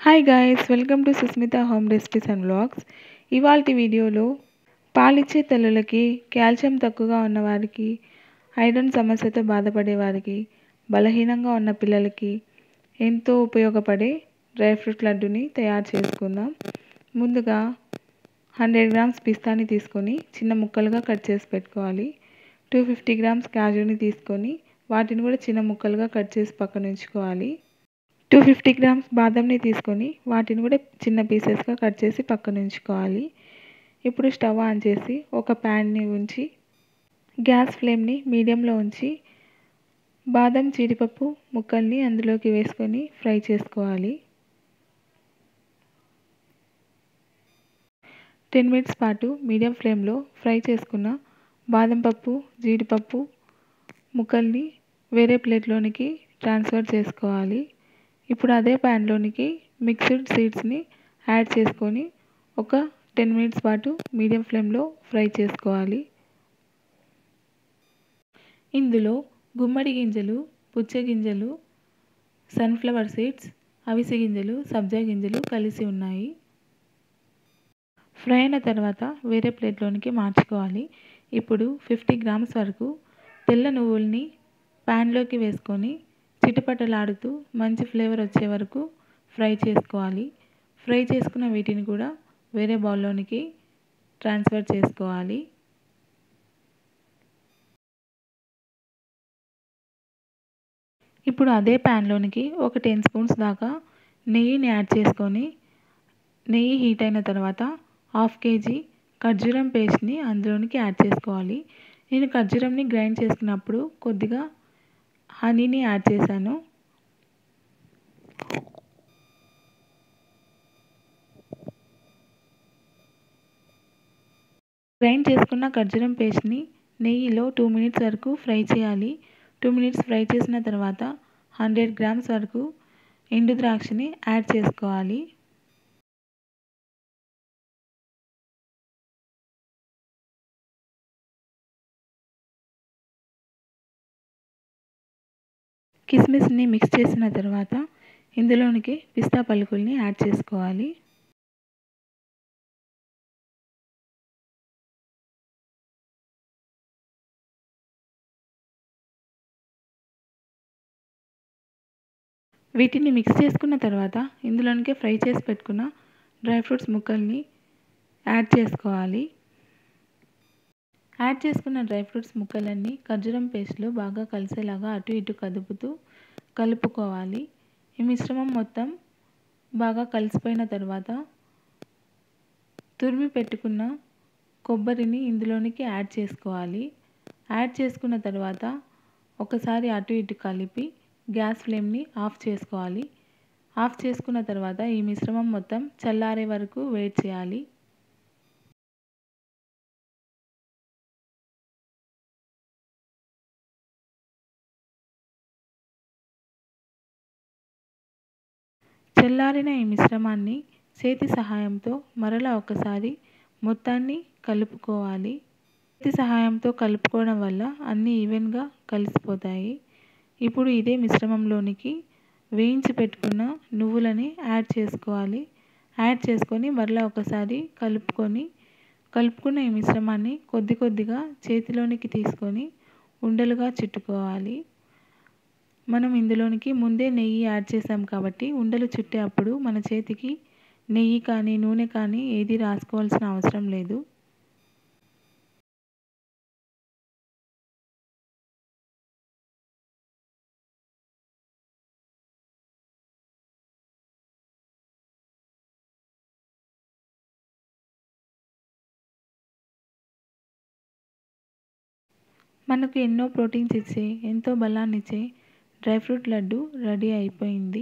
Hi guys, welcome to Susmitha home recipes and vlogs. ఇవాల్టి వీడియోలో పాలిచ్చే తల్లులకి, కాల్షియం తక్కువగా ఉన్నవారికి, ఐరన్ సమస్యతో బాధపడే వారికి, బలహీనంగా ఉన్న పిల్లలకి ఎంతో ఉపయోగపడే డ్రై ఫ్రూట్ లడ్డుని తయారు చేసుకుందాం. ముందుగా 100 గ్రామ్స్ పిస్తాని తీసుకొని చిన్న ముక్కలుగా కట్ చేసి పెట్టుకోవాలి. 250 గ్రామ్స్ కాజుని తీసుకొని వాటిని కూడా చిన్న ముక్కలుగా కట్ చేసి పక్కన ఉంచుకోవాలి. 250 గ్రామ్స్ బాదంని తీసుకొని వాటిని కూడా చిన్న పీసెస్గా కట్ చేసి పక్కన ఉంచుకోవాలి. ఇప్పుడు స్టవ్ ఆన్ చేసి ఒక ప్యాన్ని ఉంచి గ్యాస్ ఫ్లేమ్ని మీడియంలో ఉంచి బాదం జీడిపప్పు ముక్కల్ని అందులోకి వేసుకొని ఫ్రై చేసుకోవాలి. 10 మినిట్స్ పాటు మీడియం ఫ్లేమ్లో ఫ్రై చేసుకున్న బాదం పప్పు జీడిపప్పు ముక్కల్ని వేరే ప్లేట్లోనికి ట్రాన్స్ఫర్ చేసుకోవాలి. ఇప్పుడు అదే ప్యాన్లోనికి మిక్స్డ్ సీడ్స్ని యాడ్ చేసుకొని ఒక 10 మినిట్స్ పాటు మీడియం ఫ్లేమ్లో ఫ్రై చేసుకోవాలి. ఇందులో గుమ్మడి గింజలు, పుచ్చగింజలు, సన్ఫ్లవర్ సీడ్స్, అవిసె గింజలు, సబ్జా గింజలు కలిసి ఉన్నాయి. ఫ్రై అయిన తర్వాత వేరే ప్లేట్లోనికి మార్చుకోవాలి. ఇప్పుడు 50 గ్రామ్స్ వరకు తెల్ల నువ్వుల్ని ప్యాన్లోకి వేసుకొని చిటపటలాడుతూ మంచి ఫ్లేవర్ వచ్చే వరకు ఫ్రై చేసుకోవాలి. ఫ్రై చేసుకున్న వీటిని కూడా వేరే బౌల్లోనికి ట్రాన్స్ఫర్ చేసుకోవాలి. ఇప్పుడు అదే ప్యాన్లోనికి ఒక 10 స్పూన్స్ దాకా నెయ్యిని యాడ్ చేసుకొని నెయ్యి హీట్ అయిన తర్వాత 1/2 kg ఖర్జూరం పేస్ట్ని అందులోనికి యాడ్ చేసుకోవాలి. నేను ఖర్జూరంని గ్రైండ్ చేసుకున్నప్పుడు కొద్దిగా హనీని యాడ్ చేశాను. గ్రైండ్ చేసుకున్న ఖర్జూరం పేస్ట్ని నెయ్యిలో 2 మినిట్స్ వరకు ఫ్రై చేయాలి. 2 మినిట్స్ ఫ్రై చేసిన తర్వాత 100 గ్రామ్స్ వరకు ఎండు ద్రాక్షని యాడ్ చేసుకోవాలి. కిస్మిస్ని మిక్స్ చేసిన తర్వాత ఇందులోనికి పిస్తా పలుకుల్ని యాడ్ చేసుకోవాలి. వీటిని మిక్స్ చేసుకున్న తర్వాత ఇందులోనికి ఫ్రై చేసి పెట్టుకున్న డ్రై ఫ్రూట్స్ ముక్కల్ని యాడ్ చేసుకోవాలి. యాడ్ చేసుకున్న డ్రై ఫ్రూట్స్ ముక్కలన్నీ ఖర్జూరం పేస్ట్లో బాగా కలిసేలాగా అటు ఇటు కలుపుకోవాలి. ఈ మిశ్రమం మొత్తం బాగా కలిసిపోయిన తర్వాత తురిమి పెట్టుకున్న కొబ్బరిని ఇందులోనికి యాడ్ చేసుకోవాలి. యాడ్ చేసుకున్న తర్వాత ఒకసారి అటు ఇటు కలిపి గ్యాస్ ఫ్లేమ్ని ఆఫ్ చేసుకోవాలి. ఆఫ్ చేసుకున్న తర్వాత ఈ మిశ్రమం మొత్తం చల్లారే వరకు వెయిట్ చేయాలి. చల్లారిన ఈ మిశ్రమాన్ని చేతి సహాయంతో మరలా ఒకసారి మొత్తాన్ని కలుపుకోవాలి. చేతి సహాయంతో కలుపుకోవడం వల్ల అన్నీ ఈవెన్గా కలిసిపోతాయి. ఇప్పుడు ఇదే మిశ్రమంలోనికి వేయించి పెట్టుకున్న నువ్వులని యాడ్ చేసుకోవాలి. యాడ్ చేసుకొని మరలా ఒకసారి కలుపుకున్న ఈ మిశ్రమాన్ని కొద్ది కొద్దిగా చేతిలోనికి తీసుకొని ఉండలుగా చుట్టుకోవాలి. మనం ఇందులోనికి ముందే నెయ్యి యాడ్ చేసాం కాబట్టి ఉండలు చుట్టేటప్పుడు మన చేతికి నెయ్యి కానీ నూనె కానీ ఏది రాసుకోవాల్సిన అవసరం లేదు. మనకు ఎన్నో ప్రోటీన్స్ ఇచ్చే, ఎంతో బలాన్ని ఇచ్చే డ్రై ఫ్రూట్ లడ్డు రెడీ అయిపోయింది.